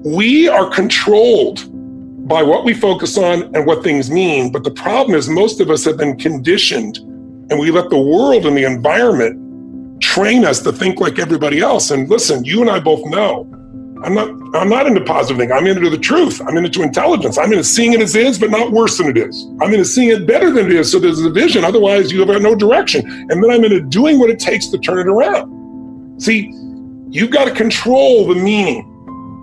we are controlled by what we focus on and what things mean. But the problem is most of us have been conditioned, and we let the world and the environment train us to think like everybody else. And listen, you and I both know, I'm not into positive thinking. I'm into the truth. I'm into intelligence. I'm into seeing it as is, but not worse than it is. I'm into seeing it better than it is, so there's a vision. Otherwise, you have no direction. And then I'm into doing what it takes to turn it around. See, you've got to control the meaning.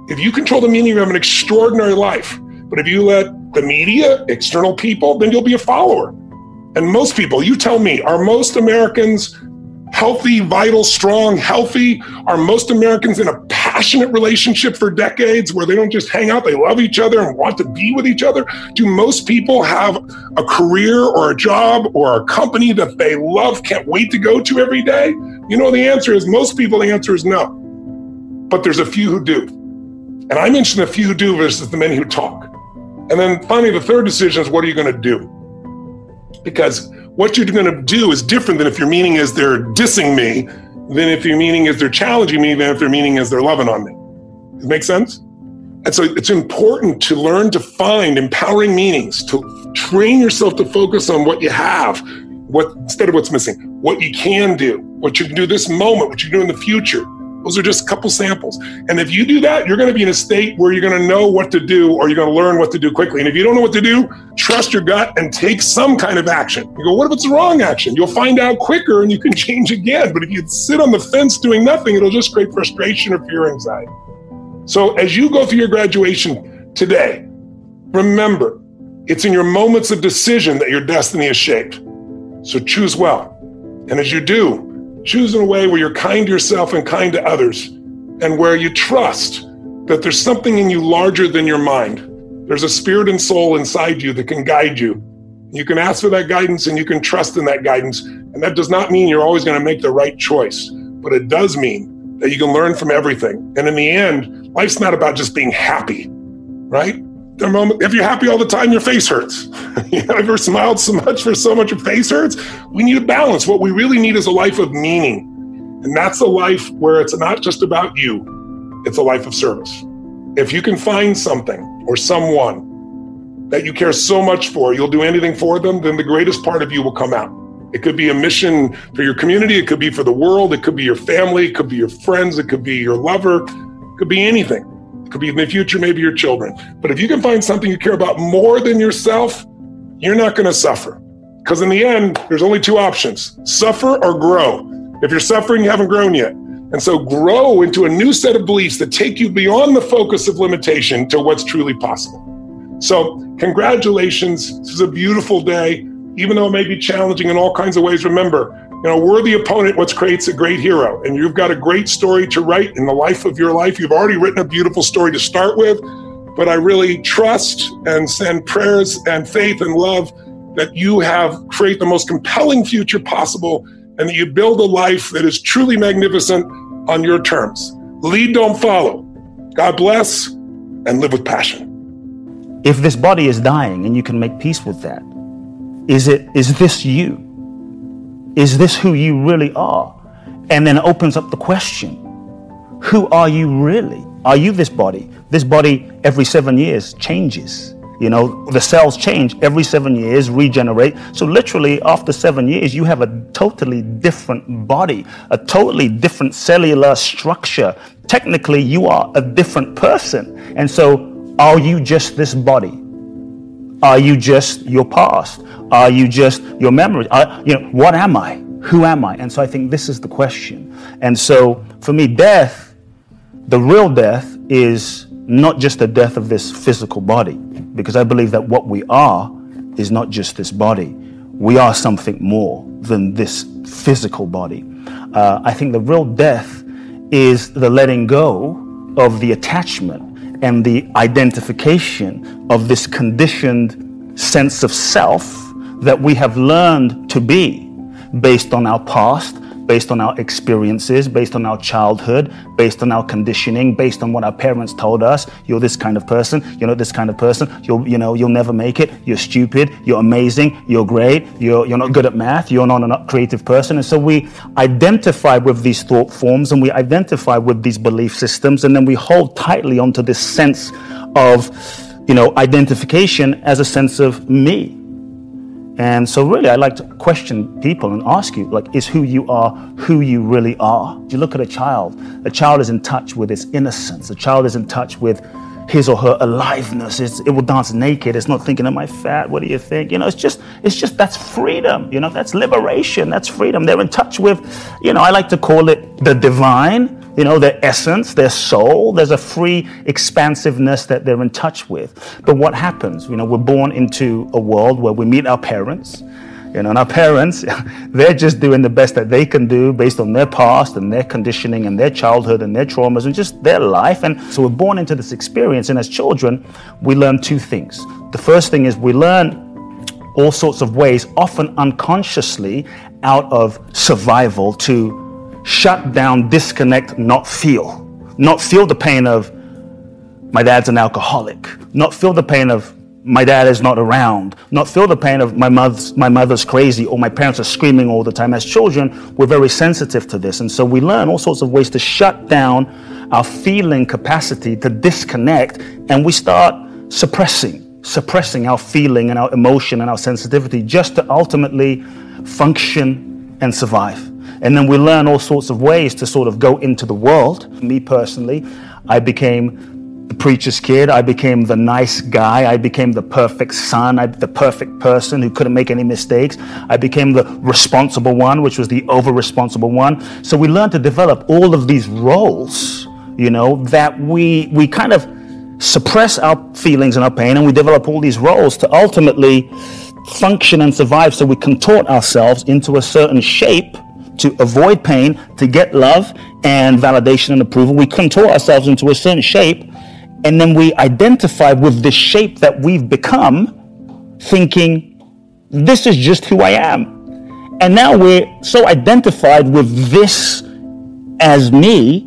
If you control the meaning, you have an extraordinary life. But if you let the media, external people, then you'll be a follower. And most people, you tell me, are most Americans healthy, vital, strong, healthy? Are most Americans in a passionate relationship for decades where they don't just hang out, they love each other and want to be with each other? Do most people have a career or a job or a company that they love, can't wait to go to every day? You know, the answer is, most people, the answer is no. But there's a few who do. And I mentioned a few who do versus the many who talk. And then finally, the third decision is, what are you going to do? Because what you're going to do is different than if your meaning is they're dissing me, than if your meaning is they're challenging me, than if their meaning is they're loving on me. Does it make sense? And so it's important to learn to find empowering meanings, to train yourself to focus on what you have, instead of what's missing, what you can do, what you can do this moment, what you can do in the future. Those are just a couple samples. And if you do that, you're going to be in a state where you're going to know what to do, or you're going to learn what to do quickly. And if you don't know what to do, trust your gut and take some kind of action. You go, what if it's the wrong action? You'll find out quicker and you can change again. But if you sit on the fence doing nothing, it'll just create frustration or fear, anxiety. So as you go through your graduation today, remember, it's in your moments of decision that your destiny is shaped. So choose well. And as you do, choose in a way where you're kind to yourself and kind to others, and where you trust that there's something in you larger than your mind. There's a spirit and soul inside you that can guide you. You can ask for that guidance and you can trust in that guidance. And that does not mean you're always going to make the right choice, but it does mean that you can learn from everything. And in the end, life's not about just being happy, right? If you're happy all the time, your face hurts. You ever smiled so much for so much your face hurts? We need a balance. What we really need is a life of meaning. And that's a life where it's not just about you. It's a life of service. If you can find something or someone that you care so much for, you'll do anything for them, then the greatest part of you will come out. It could be a mission for your community. It could be for the world. It could be your family. It could be your friends. It could be your lover. It could be anything. Could be in the future, maybe your children. But if you can find something you care about more than yourself, you're not going to suffer. Because in the end, there's only two options: suffer or grow. If you're suffering, you haven't grown yet. And so grow into a new set of beliefs that take you beyond the focus of limitation to what's truly possible. So congratulations. This is a beautiful day. Even though it may be challenging in all kinds of ways, remember, a worthy opponent what creates a great hero. And you've got a great story to write in the life of your life. You've already written a beautiful story to start with, but I really trust and send prayers and faith and love that you create the most compelling future possible, and that you build a life that is truly magnificent on your terms. Lead, don't follow. God bless, and live with passion. If this body is dying and you can make peace with that, is this you? Is this who you really are? And then it opens up the question, who are you really? Are you this body? This body every 7 years changes. The cells change every 7 years, regenerate. So literally after 7 years, you have a totally different body, a totally different cellular structure. Technically, you are a different person. And so are you just this body? Are you just your past? Are you just your memory? What am I? Who am I? And so I think this is the question. And so for me, death, the real death, is not just the death of this physical body, because I believe that what we are is not just this body. We are something more than this physical body. I think the real death is the letting go of the attachment and the identification of this conditioned sense of self that we have learned to be based on our past, based on our experiences, based on our childhood, based on our conditioning, based on what our parents told us. You're this kind of person. You're not this kind of person. You'll never make it. You're stupid. You're amazing. You're great. You're not good at math. You're not a creative person. And so we identify with these thought forms, and we identify with these belief systems, and then we hold tightly onto this sense of, identification as a sense of me. And so really, I like to question people and ask you, is who you are who you really are? You look at a child is in touch with its innocence. A child is in touch with his or her aliveness. It will dance naked. It's not thinking, am I fat? What do you think? It's just that's freedom. That's liberation. That's freedom. They're in touch with, I like to call it the divine. Their essence, their soul. There's a free expansiveness that they're in touch with. But what happens? We're born into a world where we meet our parents. And our parents, they're just doing the best that they can do based on their past and their conditioning and their childhood and their traumas and just their life. And so we're born into this experience. And as children, we learn two things. The first thing is we learn all sorts of ways, often unconsciously, out of survival to shut down, disconnect, not feel the pain of my dad's an alcoholic, not feel the pain of my dad is not around, not feel the pain of my mother's crazy or my parents are screaming all the time. As children, we're very sensitive to this. And so we learn all sorts of ways to shut down our feeling capacity, to disconnect, and we start suppressing our feeling and our emotion and our sensitivity just to ultimately function and survive. And then we learn all sorts of ways to sort of go into the world. Me personally, I became the preacher's kid. I became the nice guy. I became the perfect son. The perfect person who couldn't make any mistakes. I became the responsible one, which was the over-responsible one. So we learn to develop all of these roles, that we kind of suppress our feelings and our pain, and we develop all these roles to ultimately function and survive. So we contort ourselves into a certain shape to avoid pain, to get love and validation and approval. We contort ourselves into a certain shape, and then we identify with the shape that we've become, thinking, this is just who I am. And now we're so identified with this as me,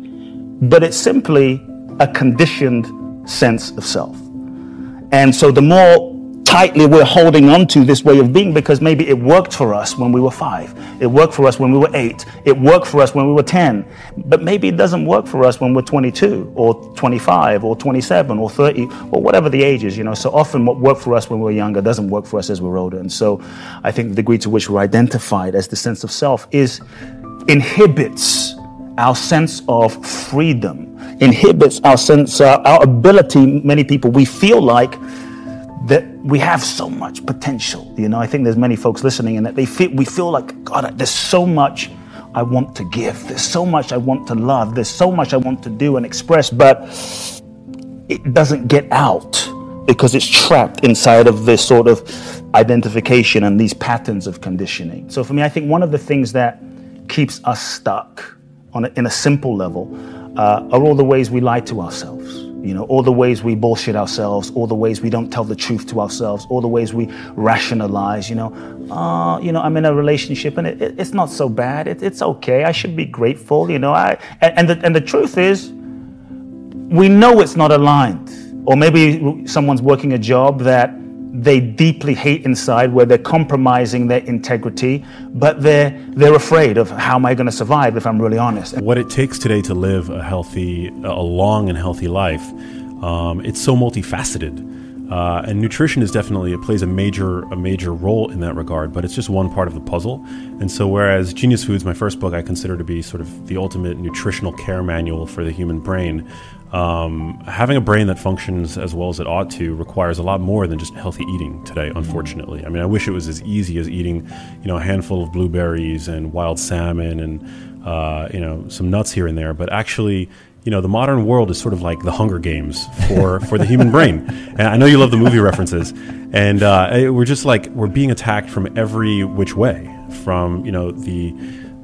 but it's simply a conditioned sense of self. And so the more tightly we're holding on to this way of being, because maybe it worked for us when we were 5, it worked for us when we were 8, it worked for us when we were 10, but maybe it doesn't work for us when we're 22 or 25 or 27 or 30 or whatever the age is. So often what worked for us when we were younger doesn't work for us as we're older. And so I think the degree to which we're identified as the sense of self inhibits our sense of freedom, inhibits our ability. Many people, we feel like that we have so much potential. I think there's many folks listening, and that we feel like, God, there's so much I want to give. There's so much I want to love. There's so much I want to do and express, but it doesn't get out because it's trapped inside of this sort of identification and these patterns of conditioning. So for me, I think one of the things that keeps us stuck in a simple level are all the ways we lie to ourselves. All the ways we bullshit ourselves, all the ways we don't tell the truth to ourselves, all the ways we rationalize, I'm in a relationship and it's not so bad. It's okay. I should be grateful, and the truth is, we know it's not aligned. Or maybe someone's working a job that they deeply hate inside, where they're compromising their integrity, but they're afraid of, how am I going to survive if I'm really honest? What it takes today to live a long and healthy life, it's so multifaceted. And nutrition is definitely, it plays a major role in that regard, but it's just one part of the puzzle. And so whereas Genius Foods, my first book, I consider to be sort of the ultimate nutritional care manual for the human brain, having a brain that functions as well as it ought to requires a lot more than just healthy eating today, unfortunately. I mean, I wish it was as easy as eating, a handful of blueberries and wild salmon and, some nuts here and there, but actually, the modern world is sort of like the Hunger Games for the human brain. And I know you love the movie references. And we're being attacked from every which way, from,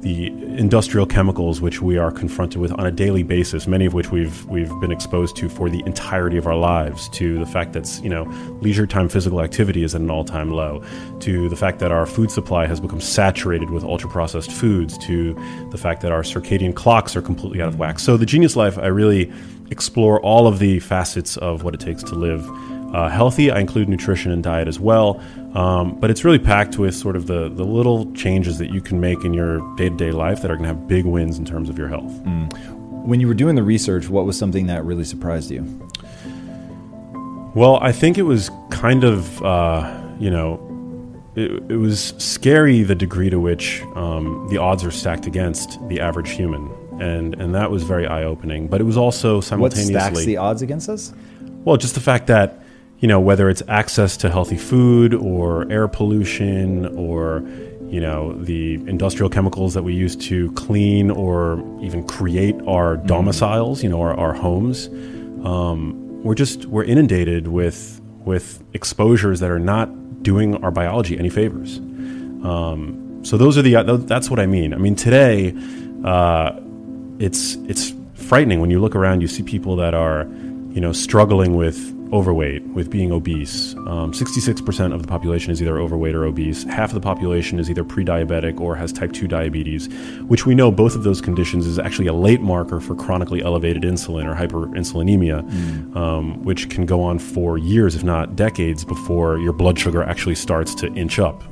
industrial chemicals which we are confronted with on a daily basis, many of which we've been exposed to for the entirety of our lives, to the fact that leisure time physical activity is at an all-time low, to the fact that our food supply has become saturated with ultra-processed foods, to the fact that our circadian clocks are completely out of whack. So the Genius Life, I really explore all of the facets of what it takes to live healthy. I include nutrition and diet as well, but it's really packed with sort of the little changes that you can make in your day-to-day life that are going to have big wins in terms of your health. When you were doing the research, what was something that really surprised you? Well, I think it was kind of, it was scary the degree to which the odds are stacked against the average human. And that was very eye-opening. But it was also simultaneously... What stacks the odds against us? Well, just the fact that, whether it's access to healthy food or air pollution or, the industrial chemicals that we use to clean or even create our domiciles, our homes, we're inundated with exposures that are not doing our biology any favors. So that's what I mean. I mean, today, it's frightening when you look around. You see people that are, struggling with overweight, with being obese. 66% of the population is either overweight or obese. Half of the population is either pre-diabetic or has type 2 diabetes, which we know both of those conditions is actually a late marker for chronically elevated insulin or hyperinsulinemia, which can go on for years, if not decades, before your blood sugar actually starts to inch up.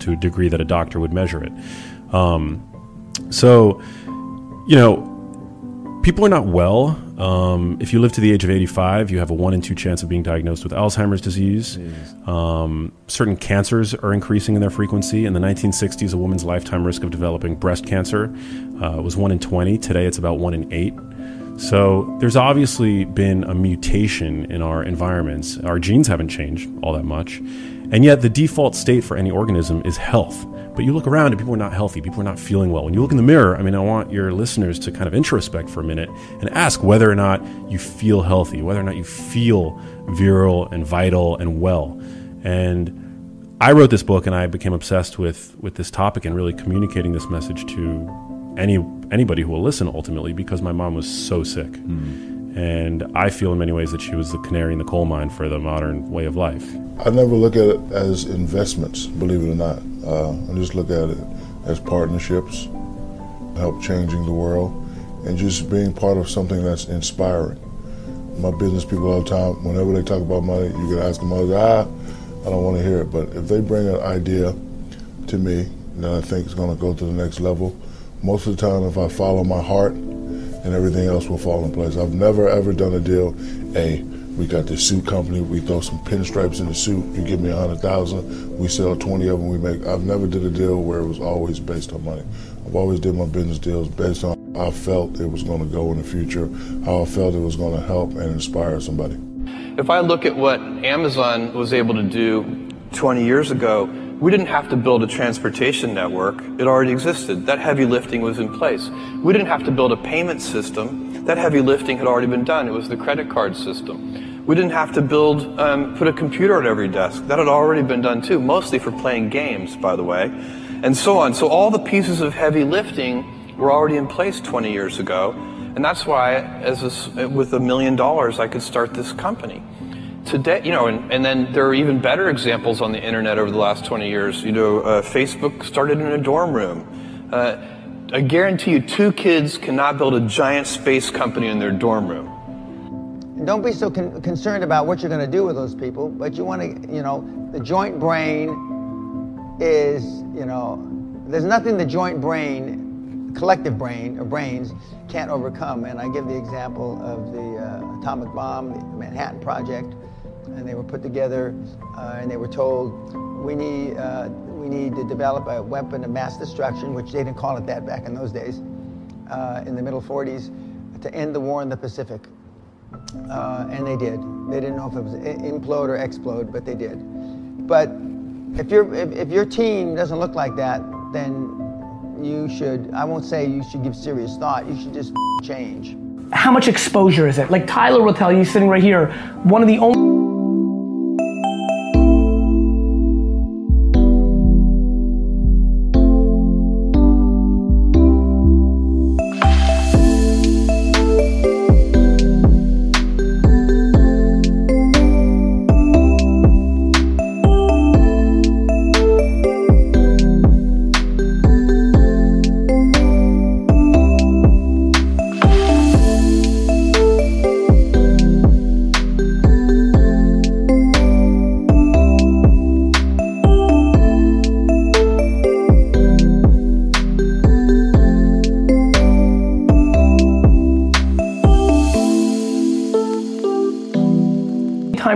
to a degree that a doctor would measure it. People are not well. If you live to the age of 85, you have a 1 in 2 chance of being diagnosed with Alzheimer's disease. Certain cancers are increasing in their frequency. In the 1960s, a woman's lifetime risk of developing breast cancer was 1 in 20. Today, it's about 1 in 8. So there's obviously been a mutation in our environments. Our genes haven't changed all that much. And yet the default state for any organism is health. But you look around and people are not healthy. People are not feeling well. When you look in the mirror, I want your listeners to kind of introspect for a minute and ask whether or not you feel healthy, whether or not you feel virile and vital and well. And I wrote this book and I became obsessed with this topic and really communicating this message to anybody who will listen ultimately, because my mom was so sick. And I feel in many ways that she was the canary in the coal mine for the modern way of life. I never look at it as investments, believe it or not. I just look at it as partnerships, help changing the world, and just being part of something that's inspiring. My business people all the time, whenever they talk about money, you can ask them, I don't want to hear it. But if they bring an idea to me that I think is going to go to the next level, most of the time, if I follow my heart, and everything else will fall in place. I've never, ever done a deal, we got this suit company, we throw some pinstripes in the suit, you give me 100,000, we sell 20 of them, I've never did a deal where it was always based on money. I've always did my business deals based on how I felt it was going to go in the future, how I felt it was going to help and inspire somebody. If I look at what Amazon was able to do 20 years ago, we didn't have to build a transportation network. It already existed. That heavy lifting was in place. We didn't have to build a payment system. That heavy lifting had already been done. It was the credit card system. We didn't have to put a computer at every desk. That had already been done too, mostly for playing games, by the way, and so on. So all the pieces of heavy lifting were already in place 20 years ago. And that's why, with $1 million, I could start this company. Today, and then there are even better examples on the internet over the last 20 years. Facebook started in a dorm room. I guarantee you 2 kids cannot build a giant space company in their dorm room. Don't be so concerned about what you're going to do with those people, but you want to, the joint brain is, there's nothing the joint brain collective brain or brains can't overcome. And I give the example of the atomic bomb, the Manhattan Project, and they were put together and they were told, we need to develop a weapon of mass destruction, which they didn't call it that back in those days, in the middle 40s, to end the war in the Pacific. And they did. They didn't know if it was implode or explode, but they did. But if your team doesn't look like that, then you should, I won't say you should give serious thought, you should just change. How much exposure is it? Like Tyler will tell you, sitting right here, one of the only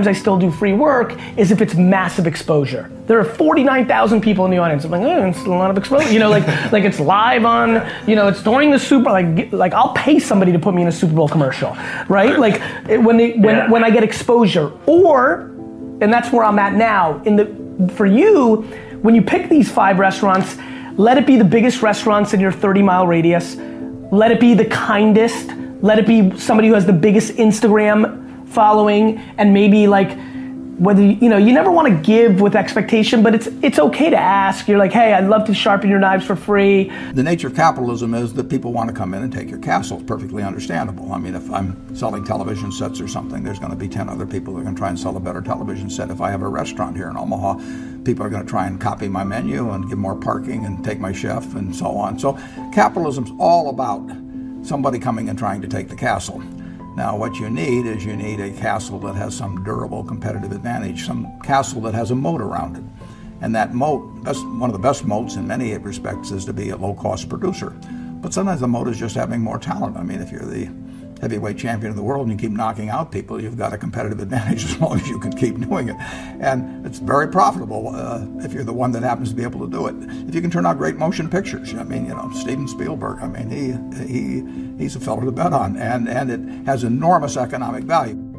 times I still do free work is if it's massive exposure. There are 49,000 people in the audience. I'm like, it's a lot of exposure. You know, like it's live on, you know, it's during the Super, like I'll pay somebody to put me in a Super Bowl commercial, right? Like when I get exposure, or, and that's where I'm at now, for you, when you pick these 5 restaurants, let it be the biggest restaurants in your 30-mile radius. Let it be the kindest. Let it be somebody who has the biggest Instagram following, and maybe like whether, you know, you never want to give with expectation, but it's okay to ask. You're like, hey, I'd love to sharpen your knives for free. The nature of capitalism is that people want to come in and take your castle. It's perfectly understandable. I mean, if I'm selling television sets or something, there's going to be 10 other people that are going to try and sell a better television set. If I have a restaurant here in Omaha, people are going to try and copy my menu and give more parking and take my chef and so on. So capitalism's all about somebody coming and trying to take the castle. Now, what you need is you need a castle that has some durable competitive advantage, some castle that has a moat around it. And that moat, one of the best moats in many respects, is to be a low-cost producer. But sometimes the moat is just having more talent. I mean, if you're the heavyweight champion of the world and you keep knocking out people, you've got a competitive advantage as long as you can keep doing it. And it's very profitable if you're the one that happens to be able to do it. If you can turn out great motion pictures, I mean, you know, Steven Spielberg, I mean, he's a fellow to bet on, and it has enormous economic value.